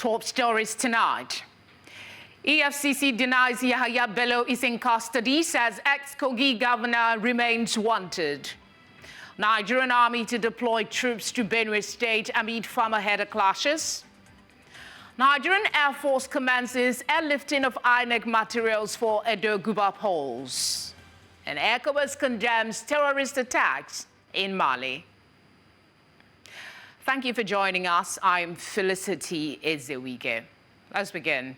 Top stories tonight. EFCC denies Yahaya Bello is in custody, says ex-Kogi Governor remains wanted. Nigerian Army to deploy troops to Benue State amid farmer-header clashes. Nigerian Air Force commences airlifting of INEC materials for Edo Guba polls. And ECOWAS condemns terrorist attacks in Mali. Thank you for joining us. I'm Felicity Ezewike. Let's begin.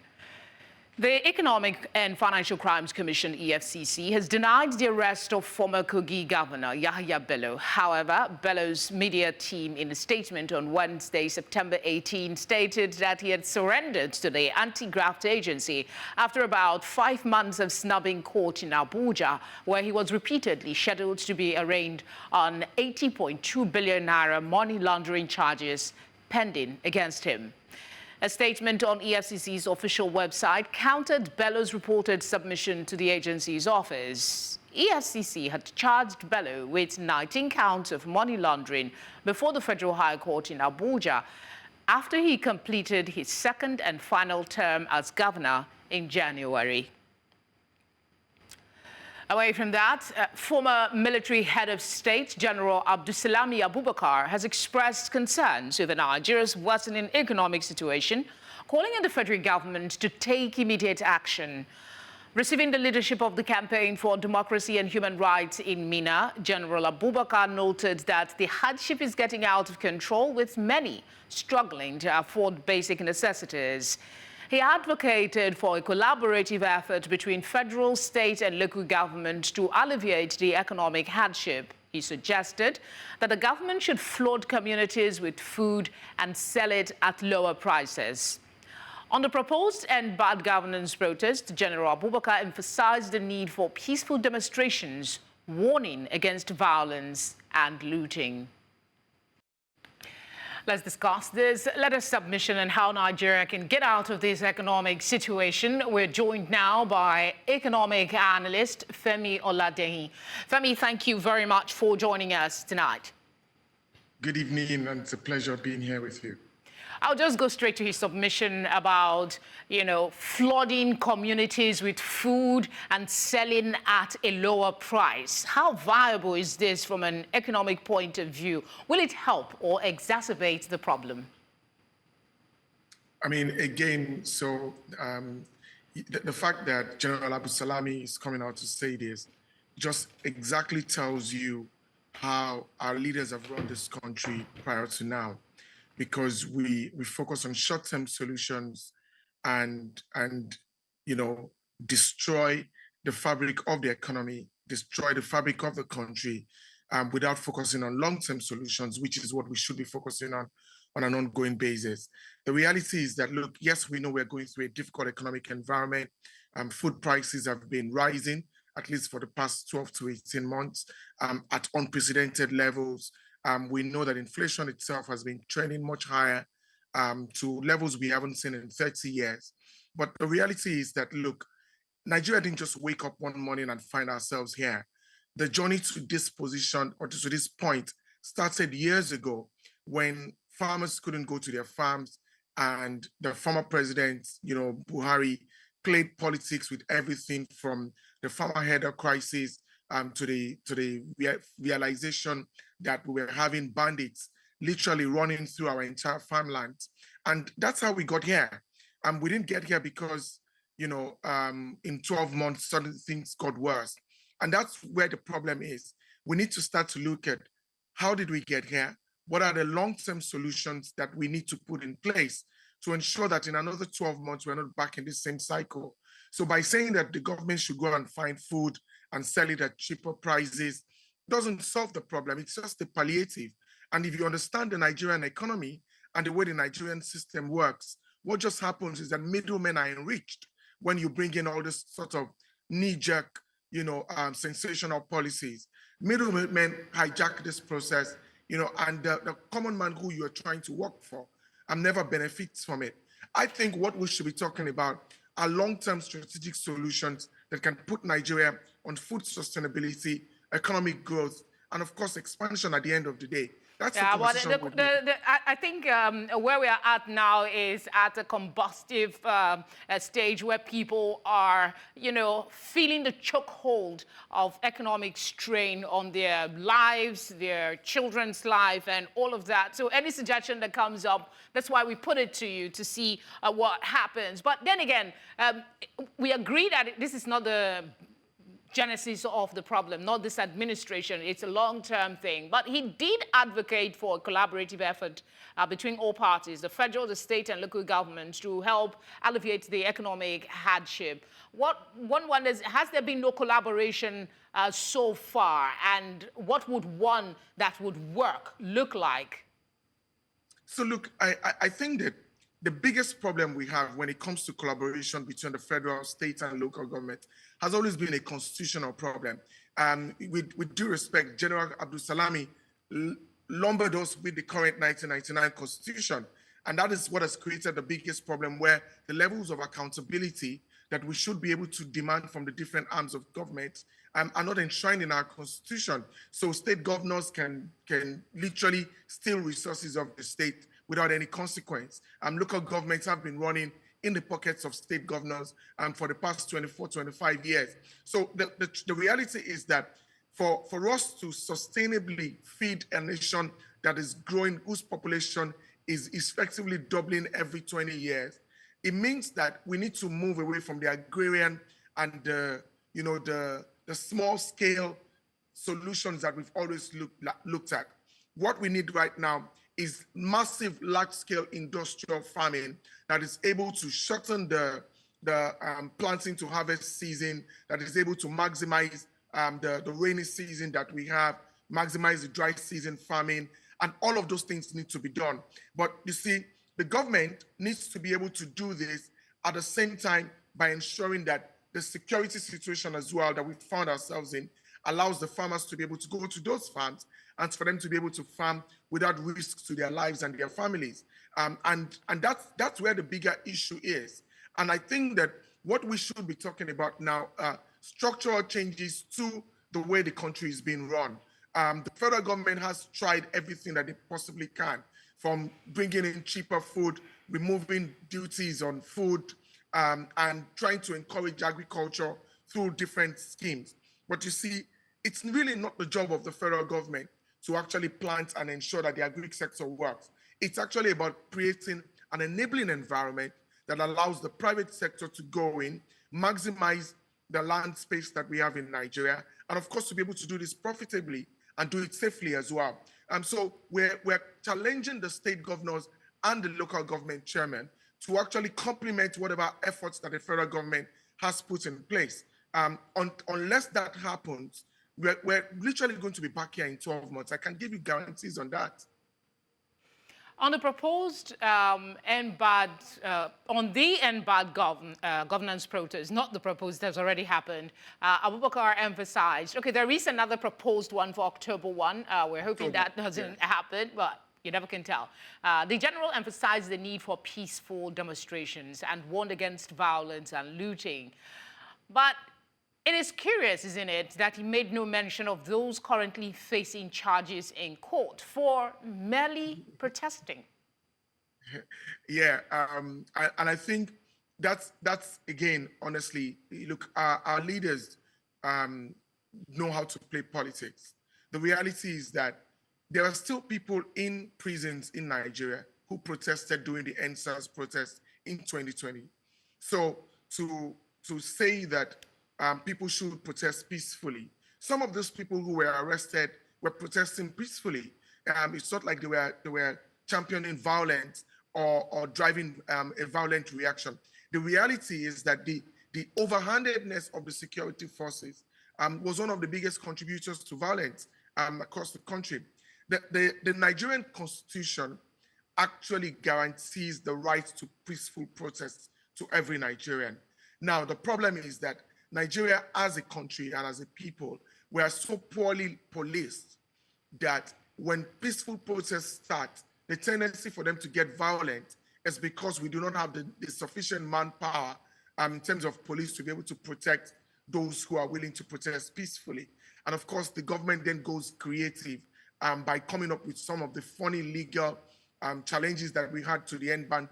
The Economic and Financial Crimes Commission, EFCC, has denied the arrest of former Kogi Governor Yahaya Bello. However, Bello's media team in a statement on Wednesday, September 18, stated that he had surrendered to the anti-graft agency after about 5 months of snubbing court in Abuja, where he was repeatedly scheduled to be arraigned on 80.2 billion naira money laundering charges pending against him. A statement on EFCC's official website countered Bello's reported submission to the agency's office. EFCC had charged Bello with 19 counts of money laundering before the Federal High Court in Abuja after he completed his second and final term as governor in January. Away from that, former military head of state, General Abdulsalami Abubakar, has expressed concerns over Nigeria's worsening economic situation, calling on the federal government to take immediate action. Receiving the leadership of the Campaign for Democracy and Human Rights in Minna, General Abubakar noted that the hardship is getting out of control, with many struggling to afford basic necessities. He advocated for a collaborative effort between federal, state and local government to alleviate the economic hardship. He suggested that the government should flood communities with food and sell it at lower prices. On the proposed End Bad Governance protest, General Abubakar emphasized the need for peaceful demonstrations, warning against violence and looting. Let's discuss this latest submission and how Nigeria can get out of this economic situation. We're joined now by economic analyst Femi Oladehin. Femi, thank you very much for joining us tonight. Good evening, and it's a pleasure being here with you. I'll just go straight to his submission about, flooding communities with food and selling at a lower price. How viable is this from an economic point of view? Will it help or exacerbate the problem? I mean, again, so the fact that General Abdulsalami is coming out to say this just exactly tells you how our leaders have run this country prior to now. Because we focus on short-term solutions and destroy the fabric of the economy, destroy the fabric of the country, without focusing on long-term solutions, which is what we should be focusing on an ongoing basis. The reality is that, look, yes, we know we're going through a difficult economic environment. Food prices have been rising, at least for the past 12 to 18 months, at unprecedented levels. We know that inflation itself has been trending much higher to levels we haven't seen in 30 years. But the reality is that, look, Nigeria didn't just wake up one morning and find ourselves here. The journey to this position or to this point started years ago when farmers couldn't go to their farms and the former president, Buhari, played politics with everything from the farmer-header crisis to the realization that we were having bandits literally running through our entire farmland. And that's how we got here. We didn't get here because, in 12 months, suddenly things got worse. And that's where the problem is. We need to start to look at how did we get here? What are the long-term solutions that we need to put in place to ensure that in another 12 months, we're not back in the same cycle? So by saying that the government should go and find food and sell it at cheaper prices doesn't solve the problem. It's just a palliative. And if you understand the Nigerian economy and the way the Nigerian system works, what just happens is that middlemen are enriched when you bring in all this sort of knee-jerk, sensational policies. Middlemen hijack this process, and the common man who you are trying to work for never benefits from it. I think what we should be talking about are long-term strategic solutions that can put Nigeria on food sustainability, economic growth, and of course, expansion at the end of the day. That's the Yeah, but conversation we need. I think where we are at now is at a combustive stage where people are, you know, feeling the chokehold of economic strain on their lives, their children's life, and all of that. So any suggestion that comes up, that's why we put it to you to see what happens. But then again, we agree that this is not the genesis of the problem, not this administration. It's a long-term thing. But he did advocate for a collaborative effort between all parties, the federal, the state, and local governments, to help alleviate the economic hardship. One wonders, has there been no collaboration so far? And what would one that would work look like? So look, I think that the biggest problem we have when it comes to collaboration between the federal, state, and local government has always been a constitutional problem. With due respect, General Abdulsalami lumbered us with the current 1999 constitution. And that is what has created the biggest problem, where the levels of accountability that we should be able to demand from the different arms of government are not enshrined in our constitution. So state governors can literally steal resources of the state without any consequence. Local governments have been running in the pockets of state governors for the past 24, 25 years. So the reality is that for us to sustainably feed a nation that is growing, whose population is effectively doubling every 20 years, it means that we need to move away from the agrarian and the small scale solutions that we've always looked at. What we need right now is massive, large-scale industrial farming that is able to shorten the planting to harvest season, that is able to maximize the rainy season that we have, maximize the dry season farming, and all of those things need to be done. But you see, the government needs to be able to do this at the same time by ensuring that the security situation as well that we found ourselves in allows the farmers to be able to go to those farms and for them to be able to farm without risks to their lives and their families. And that's where the bigger issue is. And I think that what we should be talking about now are structural changes to the way the country is being run. The federal government has tried everything that it possibly can, from bringing in cheaper food, removing duties on food, and trying to encourage agriculture through different schemes. But you see, it's really not the job of the federal government to actually plant and ensure that the agri sector works. It's actually about creating an enabling environment that allows the private sector to go in, maximize the land space that we have in Nigeria, and of course to be able to do this profitably and do it safely as well. So we're challenging the state governors and the local government chairman to actually complement whatever efforts that the federal government has put in place. Unless that happens, we're literally going to be back here in 12 months. I can give you guarantees on that. On the proposed governance protest, not the proposed that's already happened, Abubakar emphasized, okay, there is another proposed one for October 1. We're hoping that doesn't happen, but you never can tell. The general emphasized the need for peaceful demonstrations and warned against violence and looting. But it is curious, isn't it, that he made no mention of those currently facing charges in court for merely protesting. Yeah, and I think that's again, honestly, look, our leaders know how to play politics. The reality is that there are still people in prisons in Nigeria who protested during the NSAS protest in 2020. So to say that people should protest peacefully. Some of those people who were arrested were protesting peacefully. It's not like they were championing violence or driving a violent reaction. The reality is that the overhandedness of the security forces was one of the biggest contributors to violence across the country. The Nigerian Constitution actually guarantees the right to peaceful protests to every Nigerian. Now, the problem is that Nigeria as a country and as a people, we are so poorly policed that when peaceful protests start, the tendency for them to get violent is because we do not have the sufficient manpower in terms of police to be able to protect those who are willing to protest peacefully. And of course, the government then goes creative by coming up with some of the funny legal challenges that we had to the end ban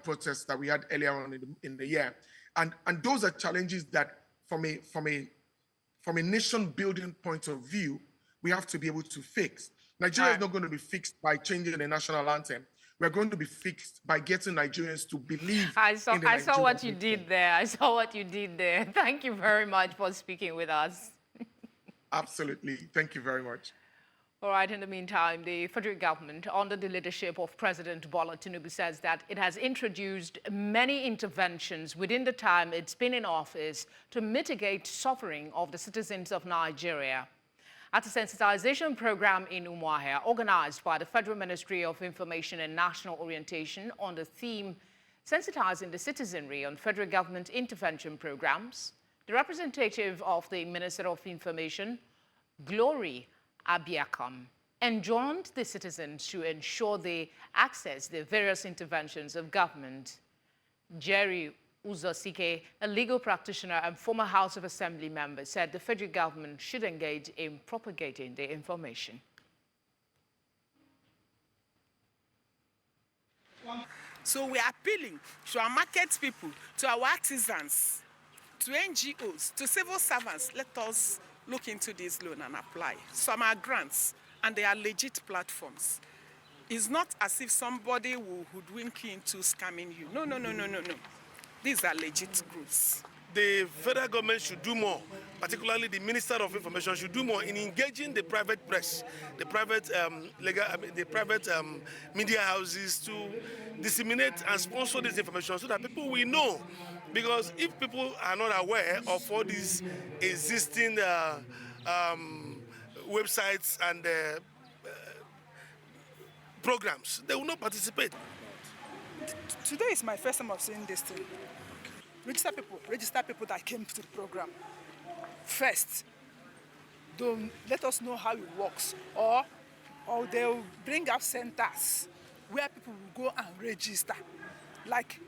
protests that we had earlier on in the year. And those are challenges that from a nation building point of view, we have to be able to fix. Nigeria is not going to be fixed by changing the national anthem. We're going to be fixed by getting Nigerians to believe I in the Nigerian saw what you did there. I saw what you did there. Thank you very much for speaking with us. Absolutely. Thank you very much. All right, in the meantime, the federal government, under the leadership of President Bola Tinubu, says that it has introduced many interventions within the time it's been in office to mitigate suffering of the citizens of Nigeria. At a sensitization program in Umuahia, organized by the Federal Ministry of Information and National Orientation on the theme Sensitizing the Citizenry on Federal Government Intervention Programs, the representative of the Minister of Information, Glory Abiakam, enjoined the citizens to ensure they access the various interventions of government. Jerry Uzosike, a legal practitioner and former House of Assembly member, said the federal government should engage in propagating the information. So we are appealing to our market people, to our artisans, to NGOs, to civil servants. Let us look into this loan and apply. Some are grants, and they are legit platforms. It's not as if somebody will hoodwink you into scamming you. No. These are legit groups. The federal government should do more, particularly the Minister of Information should do more in engaging the private press, the private media houses to disseminate and sponsor this information so that people will know. Because if people are not aware of all these existing websites and programs, they will not participate. Today is my first time of seeing this thing. Register people that came to the program. First, don't let us know how it works, or they'll bring up centers where people will go and register. Like,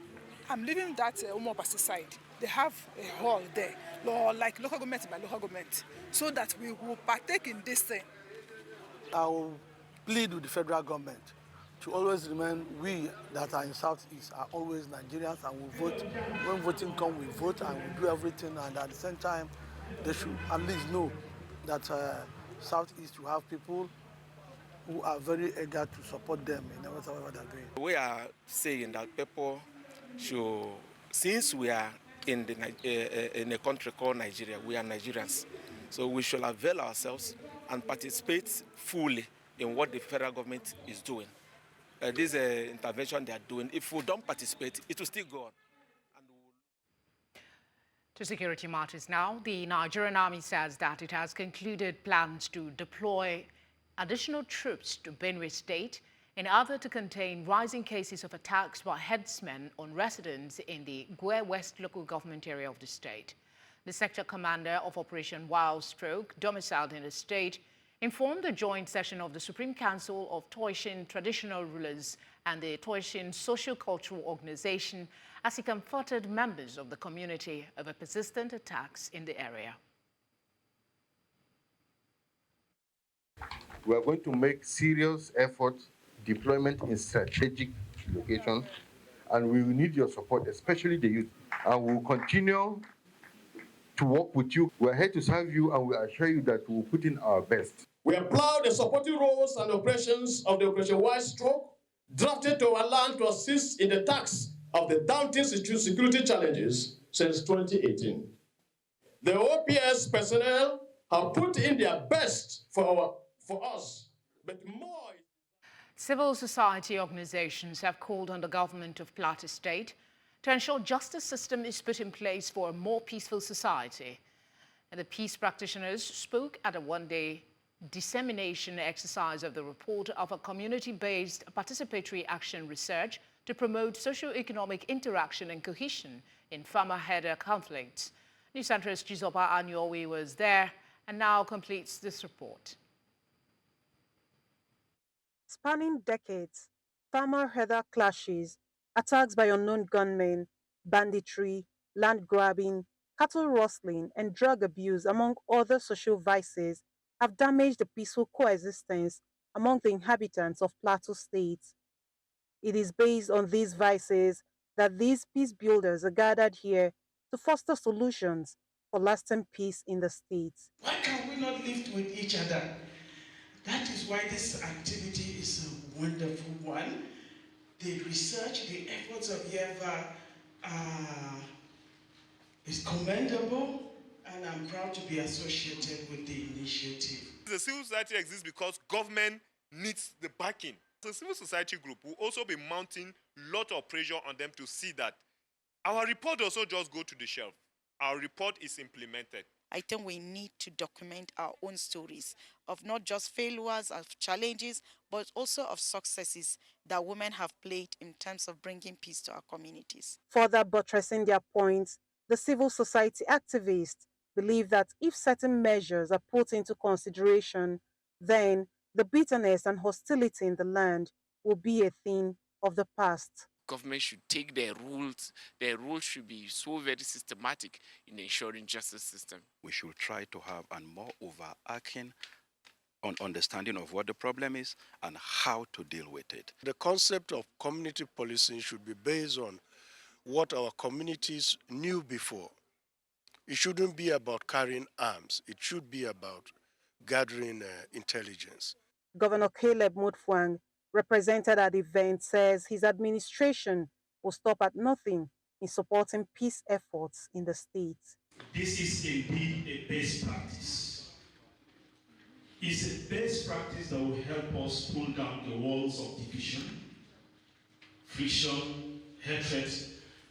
I'm living that Umobasi side. They have a hall there, or like local government by local government, so that we will partake in this thing. I will plead with the federal government to always remain, we that are in Southeast are always Nigerians and we vote. When voting comes, we vote and we do everything, and at the same time, they should at least know that Southeast will have people who are very eager to support them in whatever they're doing. We are saying that people should, since we are in a country called Nigeria, we are Nigerians, so we should avail ourselves and participate fully in what the federal government is doing. This intervention they are doing, if we don't participate, it will still go on. To security matters now, the Nigerian Army says that it has concluded plans to deploy additional troops to Benue State in order to contain rising cases of attacks by headsmen on residents in the Gwe West local government area of the state. The sector commander of Operation Wild Stroke, domiciled in the state, informed the joint session of the Supreme Council of Toishin Traditional Rulers and the Toishin Socio-Cultural Organization as he comforted members of the community over persistent attacks in the area. We are going to make serious effort deployment in strategic locations, and we will need your support, especially the youth. And we will continue to work with you. We are here to serve you, and we assure you that we will put in our best. We applaud the supporting roles and operations of the Operation Wide Stroke, drafted to our land to assist in the task of the daunting security challenges since 2018. The OPS personnel have put in their best for us, but more. Civil society organizations have called on the government of Plateau State to ensure justice system is put in place for a more peaceful society. And the peace practitioners spoke at a one-day dissemination exercise of the report of a community-based participatory action research to promote socio-economic interaction and cohesion in farmer-herder conflicts. News Center's Chizoba Anyowi was there and now completes this report. Spanning decades, farmer-herder clashes, attacks by unknown gunmen, banditry, land grabbing, cattle rustling, and drug abuse, among other social vices, have damaged the peaceful coexistence among the inhabitants of Plateau State. It is based on these vices that these peace builders are gathered here to foster solutions for lasting peace in the state. Why can we not live with each other? That is why this activity is a wonderful one. The research, the efforts of YEVA is commendable, and I'm proud to be associated with the initiative. The civil society exists because government needs the backing. The civil society group will also be mounting a lot of pressure on them to see that our report also just go to the shelf. Our report is implemented. I think we need to document our own stories of not just failures, of challenges, but also of successes that women have played in terms of bringing peace to our communities. Further buttressing their points, the civil society activists believe that if certain measures are put into consideration, then the bitterness and hostility in the land will be a thing of the past. Government should take their rules. Their rules should be so very systematic in ensuring justice system. We should try to have a more overarching understanding of what the problem is and how to deal with it. The concept of community policing should be based on what our communities knew before. It shouldn't be about carrying arms. It should be about gathering intelligence. Governor Caleb Mutfwang, represented at the event, says his administration will stop at nothing in supporting peace efforts in the state. This is indeed a best practice. It's a best practice that will help us pull down the walls of division, friction, hatred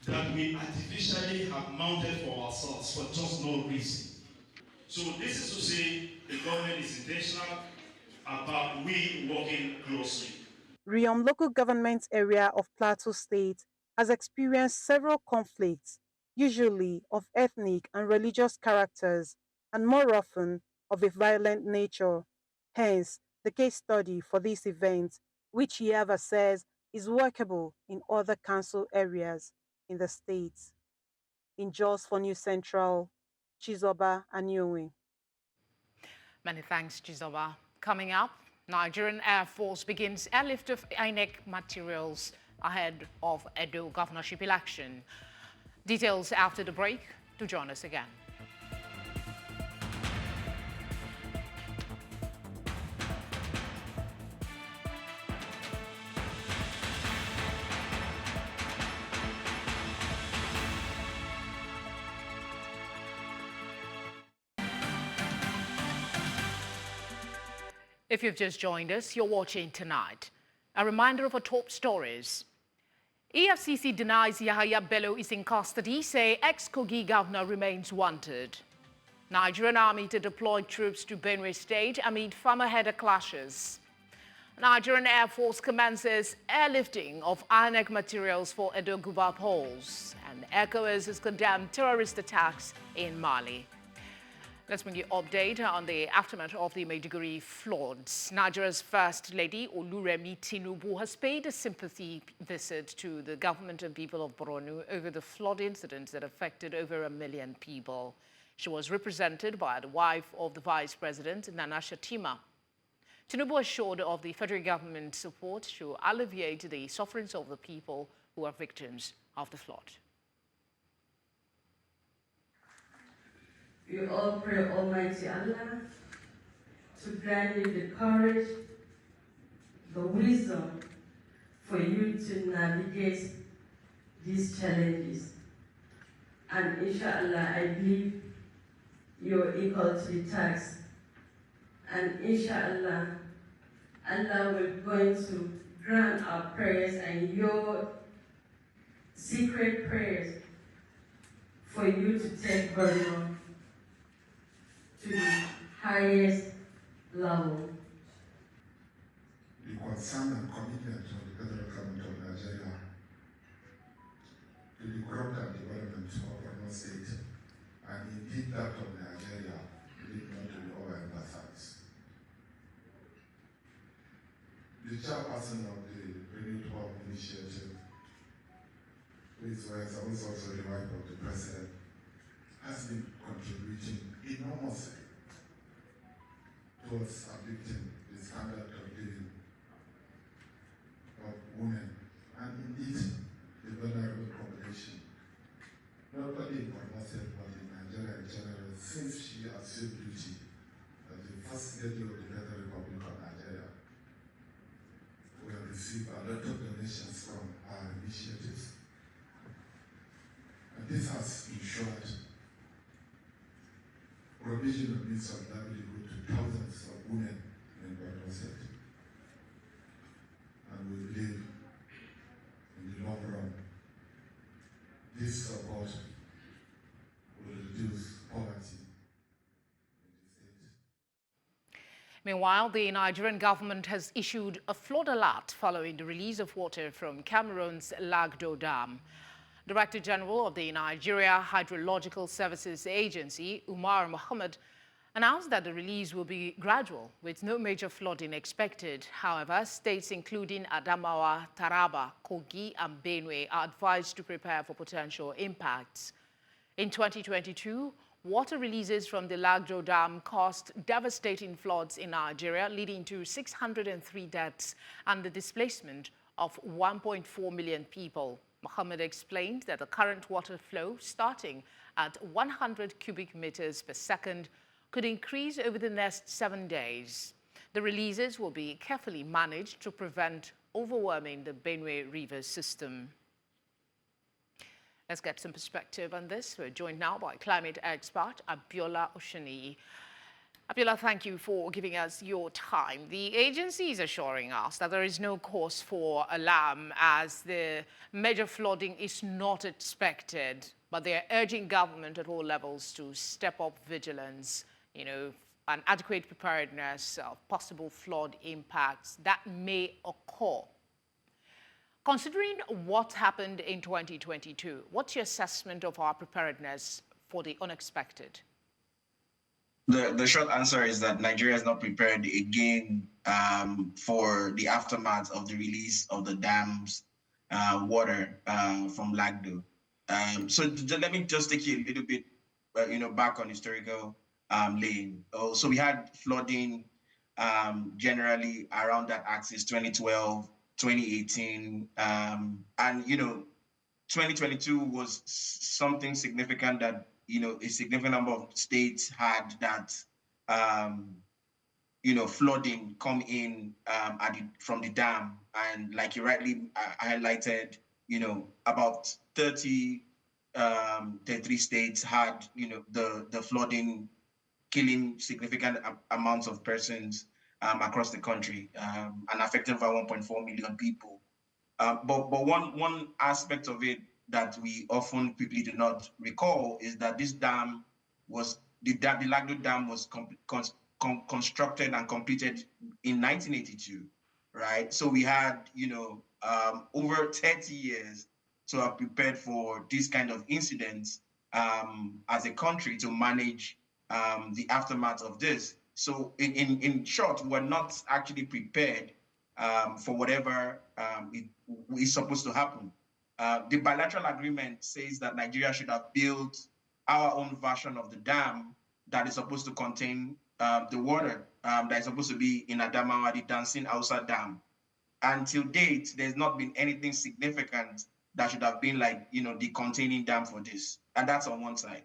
that we artificially have mounted for ourselves for just no reason. So this is to say the government is intentional about we working closely. Riom local government area of Plateau State has experienced several conflicts, usually of ethnic and religious characters, and more often of a violent nature. Hence, the case study for this event, which Yahaya says is workable in other council areas in the state. In Jos for News Central, Chizoba Anyowe. Many thanks, Chizoba. Coming up, Nigerian Air Force begins airlift of INEC materials ahead of Edo governorship election. Details after the break. Do join us again. If you've just joined us, you're watching Tonight. A reminder of our top stories. EFCC denies Yahaya Bello is in custody, say ex-Kogi Governor remains wanted. Nigerian Army to deploy troops to Benue State amid farmer-header clashes. Nigerian Air Force commences airlifting of INEC materials for Edo Guba polls. And ECOWAS has condemned terrorist attacks in Mali. Let's bring you an update on the aftermath of the Maiduguri floods. Nigeria's First Lady, Oluremi Tinubu, has paid a sympathy visit to the government and people of Borno over the flood incidents that affected over 1 million people. She was represented by the wife of the Vice President, Nana Shatima. Tinubu assured of the federal government's support to alleviate the sufferings of the people who are victims of the flood. We all pray Almighty Allah to grant you the courage, the wisdom for you to navigate these challenges. And inshallah, I believe you're equal to the task. And inshallah, Allah will going to grant our prayers and your secret prayers for you to take Borno to the highest level. The concern and commitment of the federal government of Nigeria to the growth and development of Borno State, and indeed that of Nigeria, need not to be overemphasized. The chairperson of the Renewed Hope Initiative, who is also the wife of the president, has been contributing enormously to towards uplifting the standard of living of women and indeed the vulnerable population, not only in Borno State but in Nigeria in general, since she assumed duty as the First Lady of the Federal Republic of Nigeria. We have received a lot of donations from our initiatives, and this has ensured provision of means of livelihood to thousands of women in Borno State. And we believe in the long run, this support will reduce poverty. Meanwhile, the Nigerian government has issued a flood alert following the release of water from Cameroon's Lagdo Dam. Director General of the Nigeria Hydrological Services Agency, Umar Mohammed, announced that the release will be gradual, with no major flooding expected. However, states including Adamawa, Taraba, Kogi, and Benue are advised to prepare for potential impacts. In 2022, water releases from the Lagdo Dam caused devastating floods in Nigeria, leading to 603 deaths and the displacement of 1.4 million people. Mohammed explained that the current water flow, starting at 100 cubic meters per second, could increase over the next 7 days. The releases will be carefully managed to prevent overwhelming the Benue River system. Let's get some perspective on this. We're joined now by climate expert Abiola Osheni. Abiola, thank you for giving us your time. The agency is assuring us that there is no cause for alarm as the major flooding is not expected, but they are urging government at all levels to step up vigilance, and adequate preparedness of possible flood impacts that may occur. Considering what happened in 2022, what's your assessment of our preparedness for the unexpected? The short answer is that Nigeria is not prepared again for the aftermath of the release of the dam's water from Lagdo. So let me just take you a little bit, back on historical lane. So we had flooding generally around that axis, 2012, 2018, and 2022 was something significant that a significant number of states had that flooding come in from the dam, and like you rightly highlighted, about 33 states had the flooding killing significant amounts of persons across the country and affecting over 1.4 million people. But one aspect of it that we often quickly do not recall is that this dam was, the Lagdo Dam was constructed and completed in 1982, right? So we had, over 30 years to have prepared for this kind of incidents as a country to manage the aftermath of this. So in short, we're not actually prepared for whatever is supposed to happen. The bilateral agreement says that Nigeria should have built our own version of the dam that is supposed to contain the water that is supposed to be in Adamawa, the Dancing Hausa Dam. Until date, there's not been anything significant that should have been like, the containing dam for this. And that's on one side.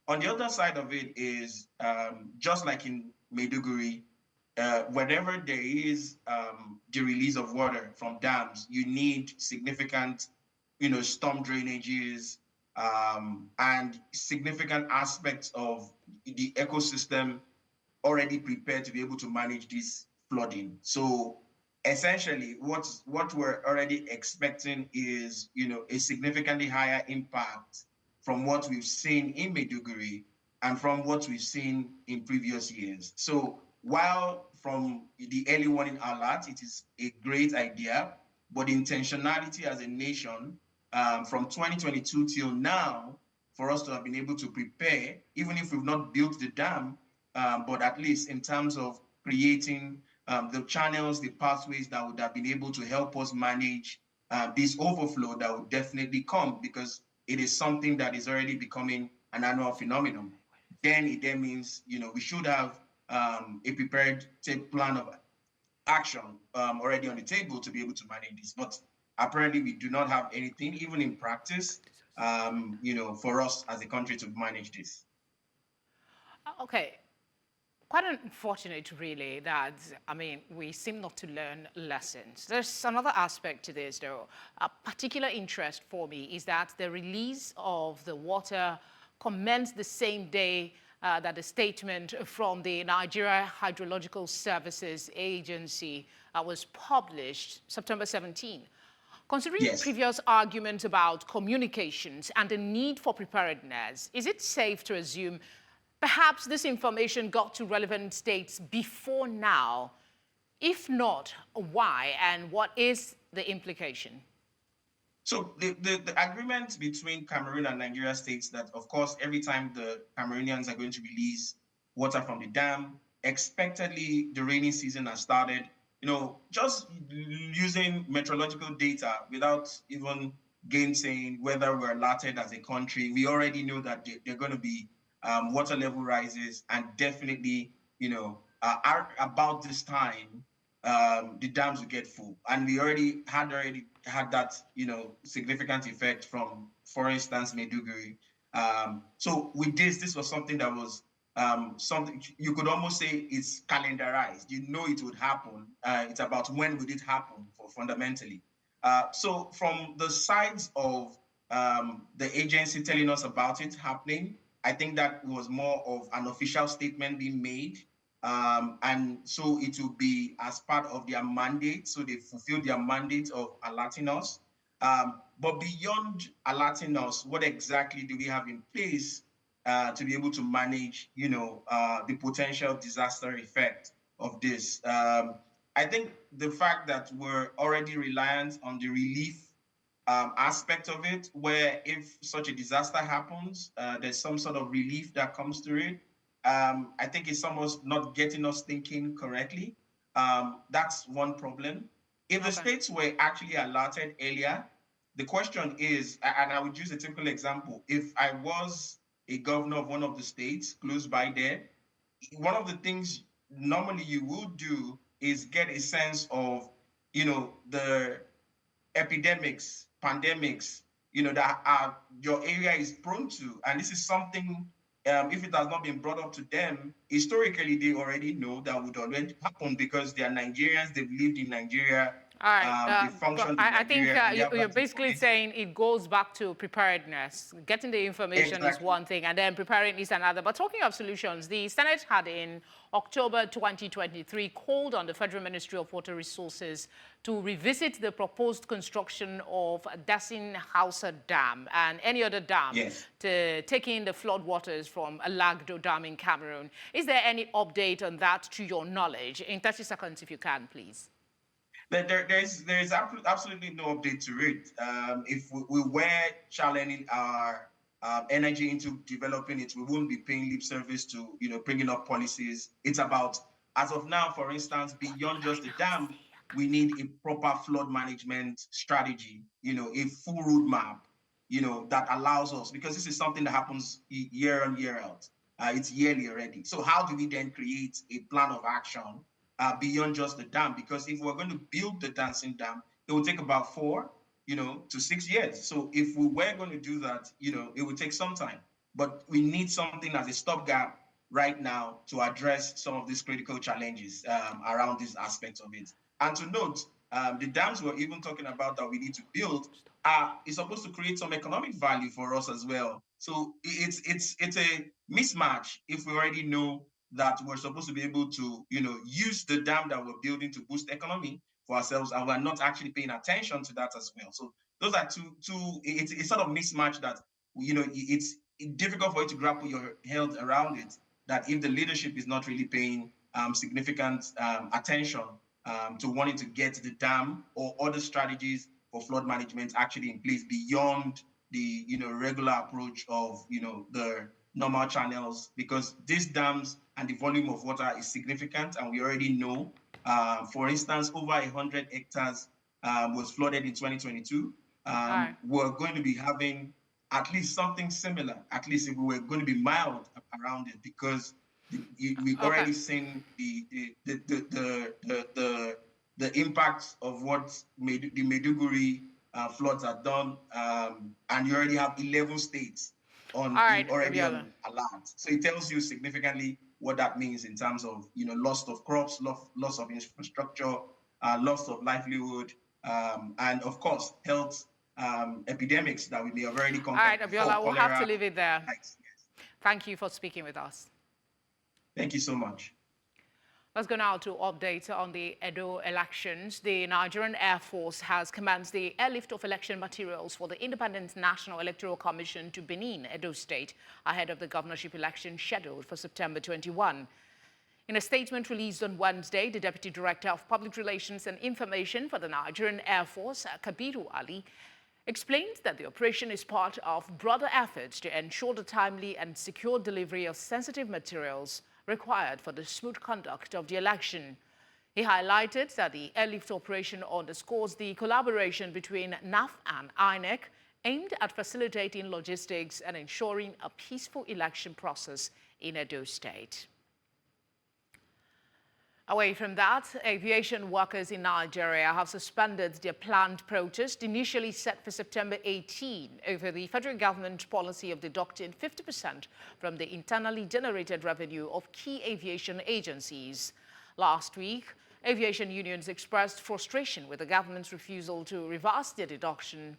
On the other side of it is, just like in Maiduguri, whenever there is the release of water from dams, you need significant, storm drainages and significant aspects of the ecosystem already prepared to be able to manage this flooding. So essentially, what we're already expecting is, a significantly higher impact from what we've seen in Maiduguri and from what we've seen in previous years. So while from the early warning alert, it is a great idea, but intentionality as a nation from 2022 till now, for us to have been able to prepare, even if we've not built the dam, but at least in terms of creating the channels, the pathways that would have been able to help us manage this overflow that would definitely come, because it is something that is already becoming an annual phenomenon. Then it means, we should have a prepared plan of action already on the table to be able to manage this. But apparently we do not have anything, even in practice, for us as a country to manage this. Okay. Quite unfortunate, really, that, I mean, we seem not to learn lessons. There's another aspect to this, though. A particular interest for me is that the release of the water commenced the same day that the statement from the Nigeria Hydrological Services Agency was published, September 17. Considering the previous argument about communications and the need for preparedness, is it safe to assume perhaps this information got to relevant states before now? If not, why, and what is the implication? So the agreement between Cameroon and Nigeria states that, of course, every time the Cameroonians are going to release water from the dam, expectedly the rainy season has started. Just using meteorological data without even gainsaying whether we're alerted as a country, we already know that they're going to be water level rises, and definitely, about this time, the dams will get full. And we already had that, significant effect from, for instance, Maiduguri. So with this was something that was something you could almost say it's calendarized. It would happen. It's about when would it happen fundamentally. So from the sides of the agency telling us about it happening, I think that was more of an official statement being made. And so it will be as part of their mandate. So they fulfill their mandate of alerting us. But beyond alerting us, what exactly do we have in place to be able to manage, the potential disaster effect of this? I think the fact that we're already reliant on the relief aspect of it, where if such a disaster happens, there's some sort of relief that comes through it. I think it's almost not getting us thinking correctly. That's one problem. If the states were actually alerted earlier, the question is, and I would use a typical example, if I was a governor of one of the states close by there, one of the things normally you would do is get a sense of, the epidemics, pandemics, that your area is prone to. And this is something, if it has not been brought up to them, historically, they already know that would already happen because they are Nigerians, they've lived in Nigeria. All right, they function in I think Nigeria, you're basically saying it goes back to preparedness. Getting the information is one thing, and then preparing is another. But talking of solutions, the Senate had in October 2023 called on the Federal Ministry of Water Resources to revisit the proposed construction of Dasin Hausa Dam and any other dam to take in the floodwaters from Alagdo Dam in Cameroon. Is there any update on that to your knowledge? In 30 seconds, if you can, please. There's absolutely no update to it. If we were channeling our energy into developing it, we wouldn't be paying lip service to bringing up policies. It's about, as of now, for instance, beyond just the dam, we need a proper flood management strategy. A full roadmap. That allows us, because this is something that happens year in, year out. It's yearly already. So how do we then create a plan of action beyond just the dam? Because if we're going to build the Dasin Dam, it will take about 4 to 6 years. So if we were going to do that, it would take some time. But we need something as a stopgap right now to address some of these critical challenges around these aspects of it. And to note, the dams we're even talking about that we need to build is supposed to create some economic value for us as well. So it's a mismatch if we already know that we're supposed to be able to, use the dam that we're building to boost economy for ourselves, and we're not actually paying attention to that as well. So those are two. It's sort of mismatch that, it's difficult for you to grapple your head around it. That if the leadership is not really paying significant attention to wanting to get the dam or other strategies for flood management actually in place beyond the regular approach of the normal channels, because these dams and the volume of water is significant, and we already know. For instance, over 100 hectares was flooded in 2022. We're going to be having at least something similar, at least if we were going to be mild around it, because We've already seen the impact of what the Maiduguri floods have done, and you already have 11 states already on alert. So it tells you significantly what that means in terms of loss of crops, loss of infrastructure, loss of livelihood, and of course health epidemics that we may have already conquered. All right, Abiola, we'll have to leave it there. Thank you for speaking with us. Thank you so much. Let's go now to updates on the Edo elections. The Nigerian Air Force has commenced the airlift of election materials for the Independent National Electoral Commission to Benin, Edo State, ahead of the governorship election scheduled for September 21. In a statement released on Wednesday, the Deputy Director of Public Relations and Information for the Nigerian Air Force, Kabiru Ali, explained that the operation is part of broader efforts to ensure the timely and secure delivery of sensitive materials required for the smooth conduct of the election. He highlighted that the airlift operation underscores the collaboration between NAF and INEC, aimed at facilitating logistics and ensuring a peaceful election process in Edo State. Away from that, aviation workers in Nigeria have suspended their planned protest initially set for September 18 over the federal government policy of deducting 50% from the internally generated revenue of key aviation agencies. Last week, aviation unions expressed frustration with the government's refusal to reverse their deduction.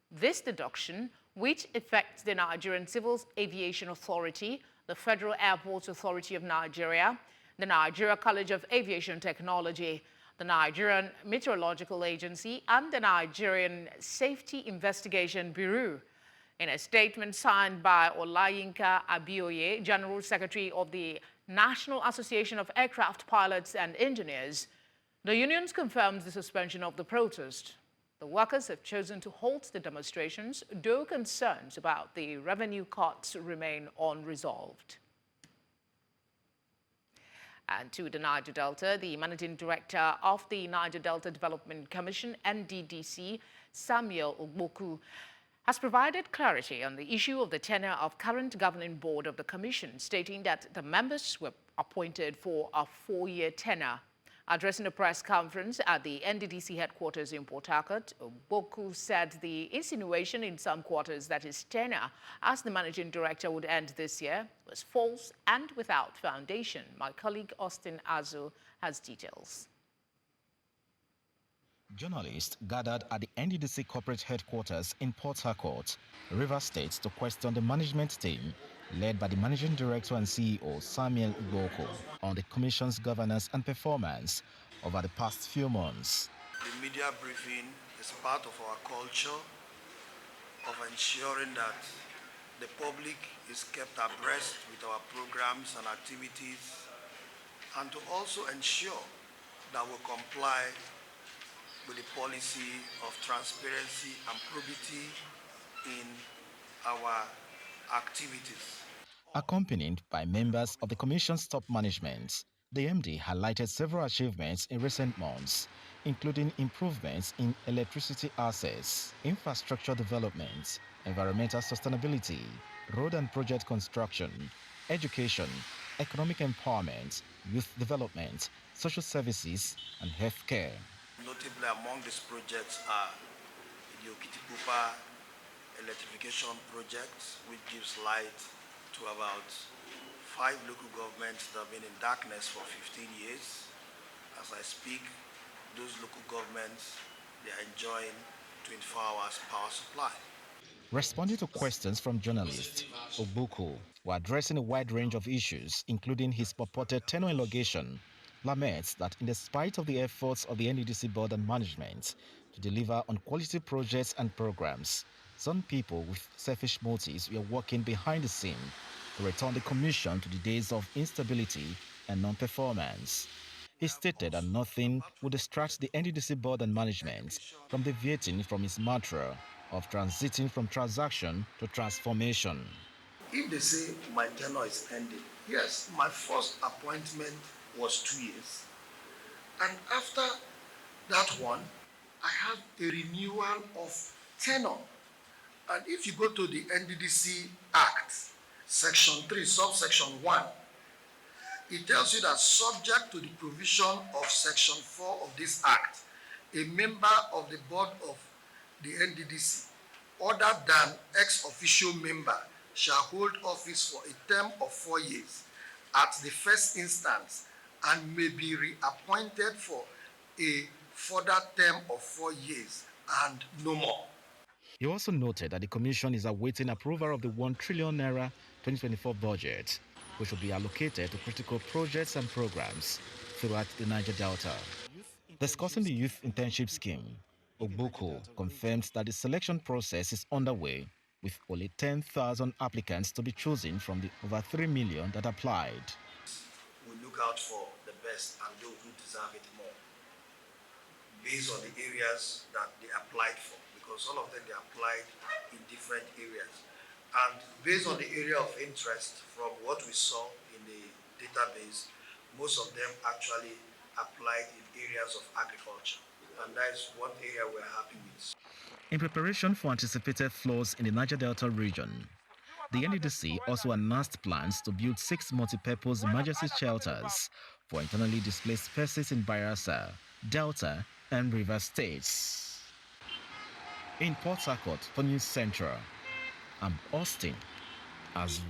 This deduction, which affects the Nigerian Civil Aviation Authority, the Federal Airports Authority of Nigeria, the Nigeria College of Aviation Technology, the Nigerian Meteorological Agency, and the Nigerian Safety Investigation Bureau. In a statement signed by Olayinka Abioye, General Secretary of the National Association of Aircraft Pilots and Engineers, the unions confirmed the suspension of the protest. The workers have chosen to halt the demonstrations, though concerns about the revenue cuts remain unresolved. And to the Niger Delta, the Managing Director of the Niger Delta Development Commission, NDDC, Samuel Ogboku, has provided clarity on the issue of the tenure of current governing board of the commission, stating that the members were appointed for a 4-year tenure. Addressing a press conference at the NDDC headquarters in Port Harcourt, Ogboku said the insinuation in some quarters that his tenure as the managing director would end this year was false and without foundation. My colleague Austin Azu has details. Journalists gathered at the NDDC corporate headquarters in Port Harcourt, Rivers State, to question the management team led by the Managing Director and CEO Samuel Ogboku on the Commission's governance and performance over the past few months. The media briefing is part of our culture of ensuring that the public is kept abreast with our programs and activities, and to also ensure that we comply with the policy of transparency and probity in our activities. Accompanied by members of the Commission's top management, the MD highlighted several achievements in recent months, including improvements in electricity access, infrastructure development, environmental sustainability, road and project construction, education, economic empowerment, youth development, social services, and healthcare. Notably among these projects are the Okitipupa electrification project, which gives light to about 5 local governments that have been in darkness for 15 years. As I speak, those local governments, they are enjoying 24 hours power supply. Responding to questions from journalists, Ogboku, while addressing a wide range of issues, including his purported tenure elongation, laments that in spite of the efforts of the NDDC board and management to deliver on quality projects and programs, some people with selfish motives were working behind the scene to return the commission to the days of instability and non-performance. He stated that nothing would distract the NDDC board and management from deviating from its mantra of transiting from transaction to transformation. If they say my tenure is ending, yes, my first appointment was 2 years. And after that one, I have a renewal of tenure. And if you go to the NDDC Act, Section 3, subsection 1, It tells you that subject to the provision of Section 4 of this Act, a member of the board of the NDDC, other than ex-officio member, shall hold office for a term of 4 years at the first instance and may be reappointed for a further term of 4 years and no more. He also noted that the Commission is awaiting approval of the 1 trillion naira 2024 budget, which will be allocated to critical projects and programs throughout the Niger Delta. Discussing the youth internship scheme, Obuku confirms that the selection process is underway, with only 10,000 applicants to be chosen from the over 3 million that applied. We look out for the best and those who deserve it more, based on the areas that they applied for, because all of them they applied in different areas. And based on the area of interest, from what we saw in the database, most of them actually applied in areas of agriculture. And that is one area we're happy with. In preparation for anticipated floods in the Niger Delta region, the NDDC also announced plans to build 6 multi-purpose emergency shelters for internally displaced persons in Bayelsa, Delta, and River States. In Port Harcourt for News Central, I'm Austin Azu.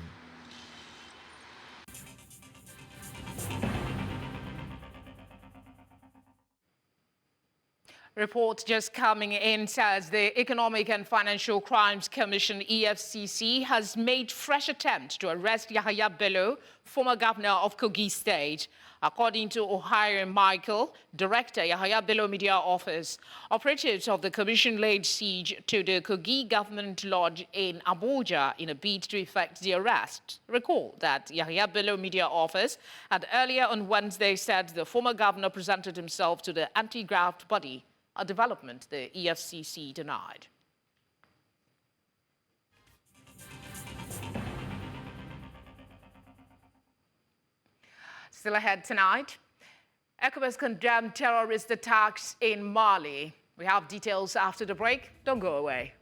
Report just coming in says the Economic and Financial Crimes Commission, EFCC, has made fresh attempts to arrest Yahaya Bello, former governor of Kogi State. According to Ohio Michael, Director, Yahaya Bello Media Office, operatives of the commission laid siege to the Kogi Government Lodge in Abuja in a bid to effect the arrest. Recall that Yahaya Bello Media Office had earlier on Wednesday said the former governor presented himself to the anti-graft body, a development the EFCC denied. Still ahead tonight, ECOWAS condemned terrorist attacks in Mali. We have details after the break. Don't go away.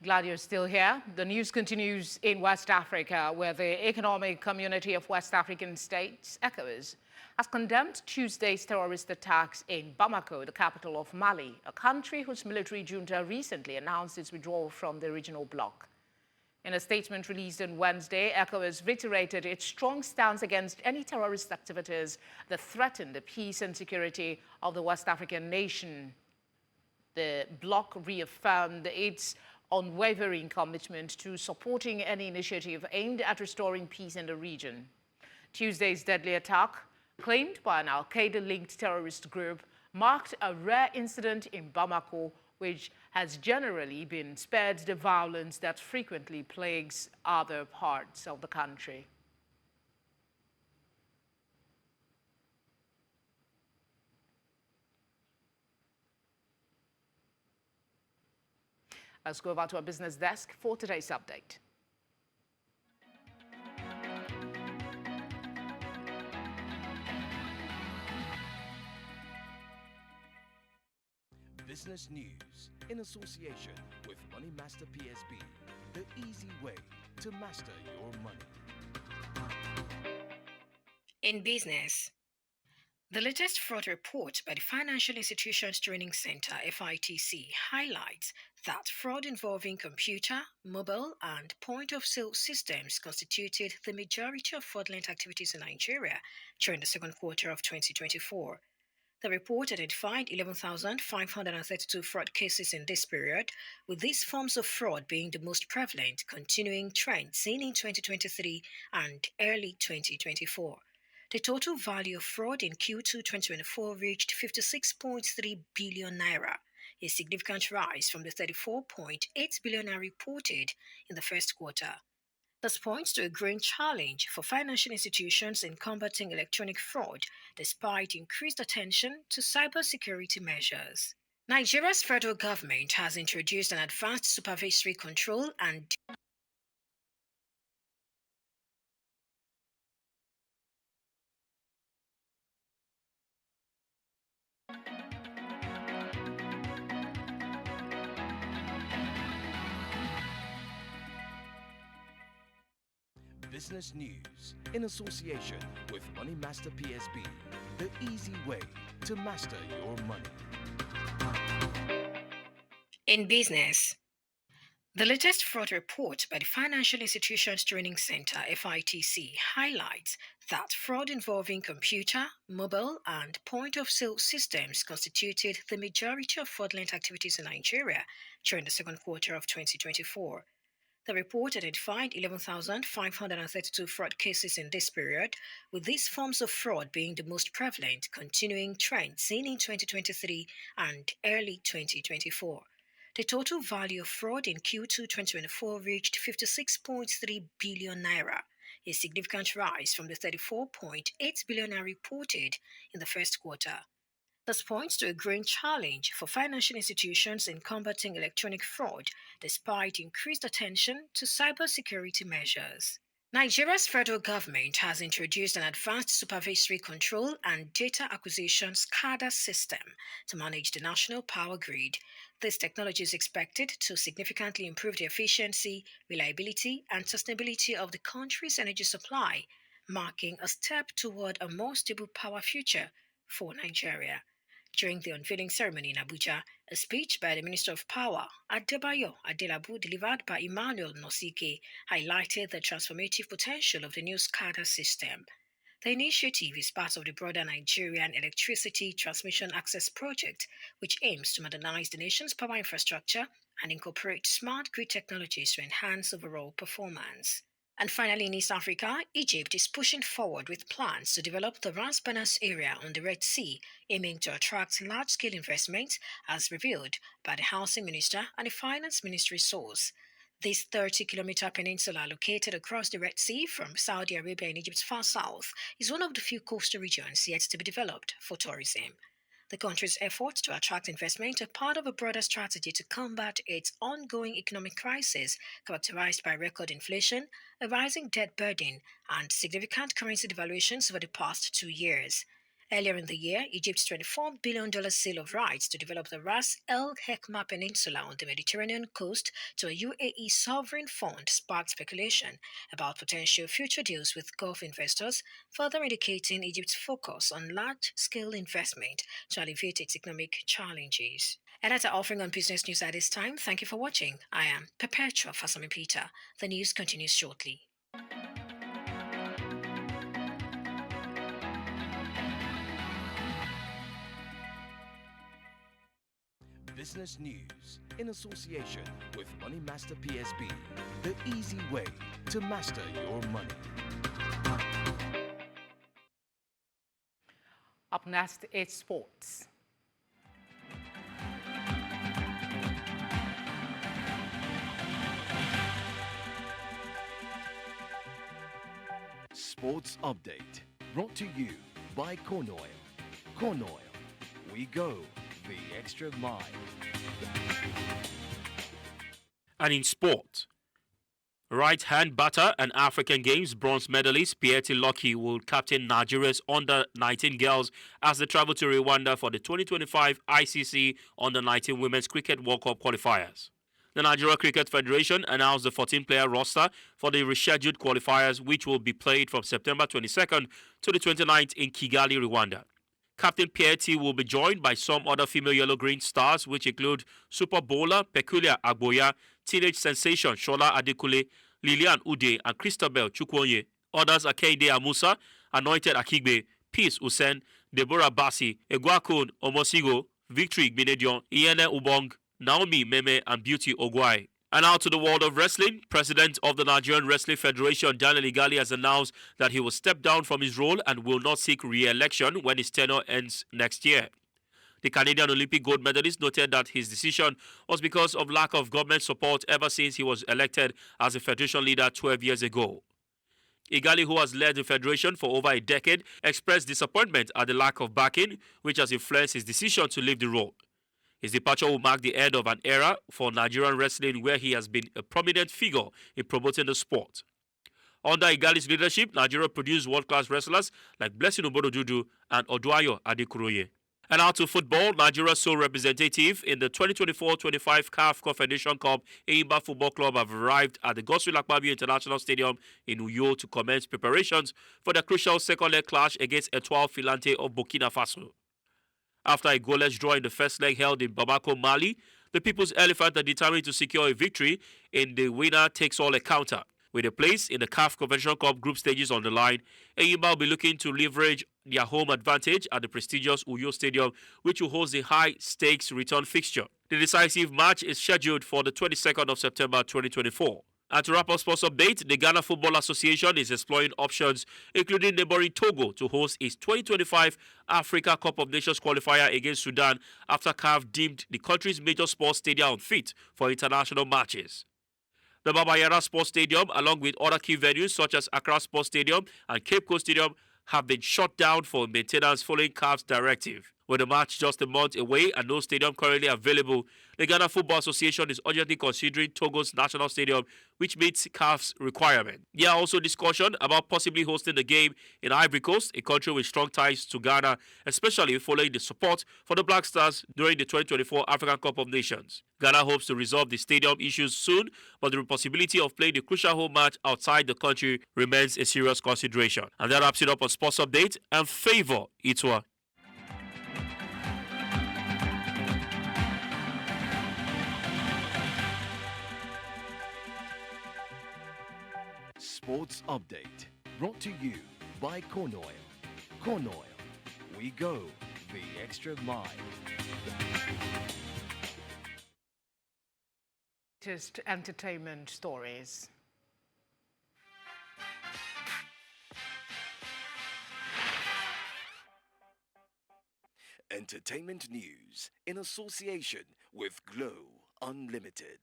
Glad you're still here. The news continues in West Africa, where the Economic Community of West African States, ECOWAS, has condemned Tuesday's terrorist attacks in Bamako, the capital of Mali, a country whose military junta recently announced its withdrawal from the regional bloc. In a statement released on Wednesday, ECOWAS reiterated its strong stance against any terrorist activities that threaten the peace and security of the West African nation. The bloc reaffirmed its unwavering commitment to supporting any initiative aimed at restoring peace in the region. Tuesday's deadly attack, claimed by an Al-Qaeda-linked terrorist group, marked a rare incident in Bamako, which has generally been spared the violence that frequently plagues other parts of the country. Let's go over to our business desk for today's update. Business news in association with Money Master PSB, the easy way to master your money. In business, the latest fraud report by the Financial Institutions Training Center, FITC, highlights that fraud involving computer, mobile, and point-of-sale systems constituted the majority of fraudulent activities in Nigeria during the second quarter of 2024. The report identified 11,532 fraud cases in this period, with these forms of fraud being the most prevalent, continuing trend seen in 2023 and early 2024. The total value of fraud in Q2 2024 reached 56.3 billion naira, a significant rise from the 34.8 billion naira reported in the first quarter. This points to a growing challenge for financial institutions in combating electronic fraud, despite increased attention to cybersecurity measures. Nigeria's federal government has introduced an advanced supervisory control and Business news in association with Money Master PSB, the easy way to master your money. In business, the latest fraud report by the Financial Institutions Training Center (FITC) highlights that fraud involving computer, mobile, and point-of-sale systems constituted the majority of fraudulent activities in Nigeria during the second quarter of 2024. The report identified 11,532 fraud cases in this period, with these forms of fraud being the most prevalent, continuing trends seen in 2023 and early 2024. The total value of fraud in Q2 2024 reached 56.3 billion naira, a significant rise from the 34.8 billion naira reported in the first quarter. This points to a growing challenge for financial institutions in combating electronic fraud, despite increased attention to cybersecurity measures. Nigeria's federal government has introduced an advanced supervisory control and data acquisition SCADA system to manage the national power grid. This technology is expected to significantly improve the efficiency, reliability, and sustainability of the country's energy supply, marking a step toward a more stable power future for Nigeria. During the unveiling ceremony in Abuja, a speech by the Minister of Power, Adebayo Adelabu, delivered by Emmanuel Nosike, highlighted the transformative potential of the new SCADA system. The initiative is part of the broader Nigerian Electricity Transmission Access Project, which aims to modernize the nation's power infrastructure and incorporate smart grid technologies to enhance overall performance. And finally, in East Africa, Egypt is pushing forward with plans to develop the Ras Banas area on the Red Sea, aiming to attract large-scale investments, as revealed by the Housing Minister and the Finance Ministry source. This 30-kilometer peninsula located across the Red Sea from Saudi Arabia in Egypt's far south is one of the few coastal regions yet to be developed for tourism. The country's efforts to attract investment are part of a broader strategy to combat its ongoing economic crisis characterized by record inflation, a rising debt burden, and significant currency devaluations over the past 2 years. Earlier in the year, Egypt's $24 billion sale of rights to develop the Ras El Hekma Peninsula on the Mediterranean coast to a UAE sovereign fund sparked speculation about potential future deals with Gulf investors, further indicating Egypt's focus on large-scale investment to alleviate its economic challenges. And that's our offering on business news at this time. Thank you for watching. I am Perpetua Fasami Peter. The news continues shortly. Business news in association with Money Master PSB, the easy way to master your money. Up next, it's sports. Sports Update, brought to you by Corn Oil. Corn Oil, we go the extra mile. And in sport, right-hand batter and African Games bronze medalist Pieti Lucky will captain Nigeria's under-19 girls as they travel to Rwanda for the 2025 ICC under-19 Women's Cricket World Cup qualifiers. The Nigeria Cricket Federation announced the 14-player roster for the rescheduled qualifiers, which will be played from September 22nd to the 29th in Kigali, Rwanda. Captain Pieti will be joined by some other female yellow-green stars, which include Super Bowler Peculiar Agboya, teenage sensation Shola Adekule, Lilian Ude, and Christabel Chukwonye. Others are Keide Amusa, Anointed Akigbe, Peace Usen, Deborah Bassi, Egwakon Omosigo, Victory Benedion, Iene Ubong, Naomi Meme, and Beauty Ogwai. And now to the world of wrestling. President of the Nigerian Wrestling Federation, Daniel Igali, has announced that he will step down from his role and will not seek re-election when his tenure ends next year. The Canadian Olympic gold medalist noted that his decision was because of lack of government support ever since he was elected as a federation leader 12 years ago. Igali, who has led the federation for over a decade, expressed disappointment at the lack of backing, which has influenced his decision to leave the role. His departure will mark the end of an era for Nigerian wrestling where he has been a prominent figure in promoting the sport. Under Igali's leadership, Nigeria produced world-class wrestlers like Blessing Obododudu and Oduayo Adekuroye. And out to football, Nigeria's sole representative in the 2024-25 CAF Confederation Cup, Eimba Football Club, have arrived at the Godswill Akpabio International Stadium in Uyo to commence preparations for the crucial second leg clash against Etoile Filante of Burkina Faso. After a goalless draw in the first leg held in Bamako, Mali, the People's Elephant are determined to secure a victory in the winner-takes-all encounter. With a place in the CAF Confederation Cup group stages on the line, Eimba will be looking to leverage their home advantage at the prestigious Uyo Stadium, which will host a high-stakes return fixture. The decisive match is scheduled for the 22nd of September 2024. And to wrap up sports update, the Ghana Football Association is exploring options, including neighboring Togo, to host its 2025 Africa Cup of Nations qualifier against Sudan after CAF deemed the country's major sports stadium unfit for international matches. The Baba Yara Sports Stadium, along with other key venues such as Accra Sports Stadium and Cape Coast Stadium, have been shut down for maintenance following CAF's directive. With the match just a month away and no stadium currently available, the Ghana Football Association is urgently considering Togo's national stadium, which meets CAF's requirement. There are also discussion about possibly hosting the game in Ivory Coast, a country with strong ties to Ghana, especially following the support for the Black Stars during the 2024 African Cup of Nations. Ghana hopes to resolve the stadium issues soon, but the possibility of playing the crucial home match outside the country remains a serious consideration. And that wraps it up on Sports Update, and Favor Itwa. Sports Update, brought to you by Corn Oil. Corn Oil, we go the extra mile. Just entertainment stories. Entertainment news in association with Glow Unlimited.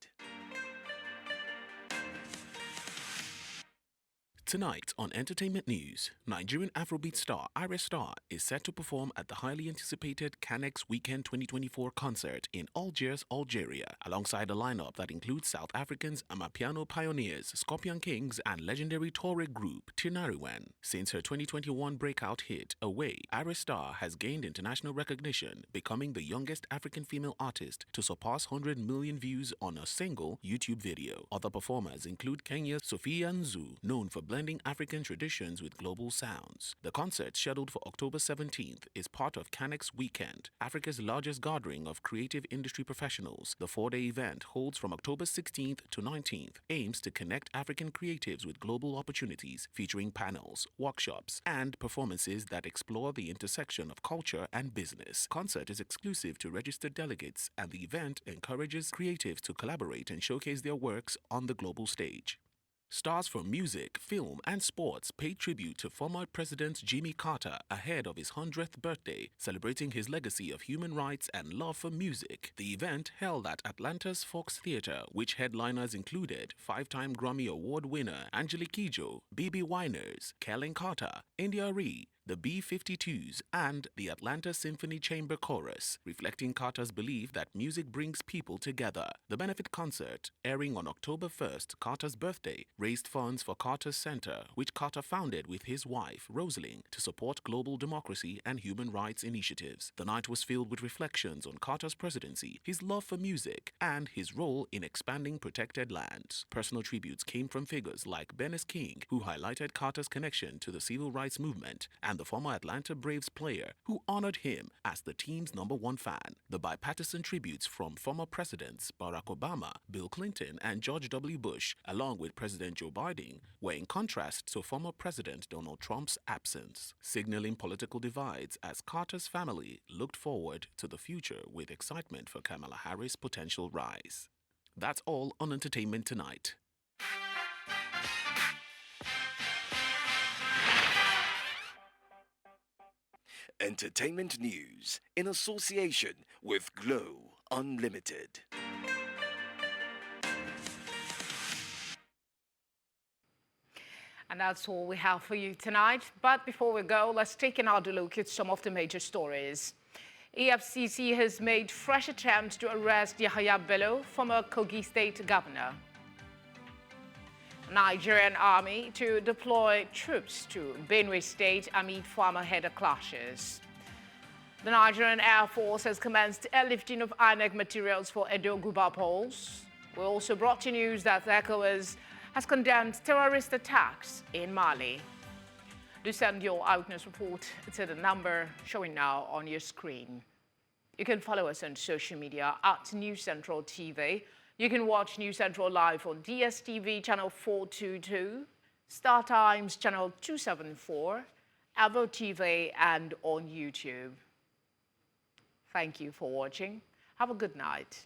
Tonight on Entertainment News, Nigerian Afrobeat star Iris Star is set to perform at the highly anticipated Canex Weekend 2024 concert in Algiers, Algeria, alongside a lineup that includes South Africans Amapiano pioneers Scorpion Kings and legendary Tuareg group Tinariwen. Since her 2021 breakout hit Away, Iris Star has gained international recognition, becoming the youngest African female artist to surpass 100 million views on a single YouTube video. Other performers include Kenya's Sophia Nzu, known for blending African traditions with global sounds. The concert, scheduled for October 17th, is part of Canex Weekend, Africa's largest gathering of creative industry professionals. The 4-day event holds from October 16th to 19th, aims to connect African creatives with global opportunities, featuring panels, workshops, and performances that explore the intersection of culture and business. Concert is exclusive to registered delegates, and the event encourages creatives to collaborate and showcase their works on the global stage. Stars from music, film, and sports paid tribute to former President Jimmy Carter ahead of his 100th birthday, celebrating his legacy of human rights and love for music. The event, held at Atlanta's Fox Theater, which headliners included 5-time Grammy Award winner Angelique Kidjo, B.B. Winers, Kellen Carter, India Ree, the B-52s, and the Atlanta Symphony Chamber Chorus, reflecting Carter's belief that music brings people together. The benefit concert, airing on October 1st, Carter's birthday, raised funds for Carter's Center, which Carter founded with his wife, Rosalind, to support global democracy and human rights initiatives. The night was filled with reflections on Carter's presidency, his love for music, and his role in expanding protected lands. Personal tributes came from figures like Benue King, who highlighted Carter's connection to the civil rights movement, and the former Atlanta Braves player, who honored him as the team's #1 fan. The bipartisan tributes from former presidents Barack Obama, Bill Clinton, and George W. Bush, along with President Joe Biden, were in contrast to former President Donald Trump's absence, signaling political divides as Carter's family looked forward to the future with excitement for Kamala Harris' potential rise. That's all on Entertainment Tonight. Entertainment news in association with Glow Unlimited. And that's all we have for you tonight. But before we go, let's take another look at some of the major stories. EFCC has made fresh attempts to arrest Yahaya Bello, former Kogi State Governor. Nigerian Army to deploy troops to Benue State amid farmer-header clashes. The Nigerian Air Force has commenced airlifting of INEC materials for Edo Guba polls. We also brought you news that ECOWAS has condemned terrorist attacks in Mali. Do send your eyewitness report to the number showing now on your screen. You can follow us on social media at News Central TV. You can watch News Central live on DSTV channel 422, Star Times channel 274, Avo TV, and on YouTube. Thank you for watching. Have a good night.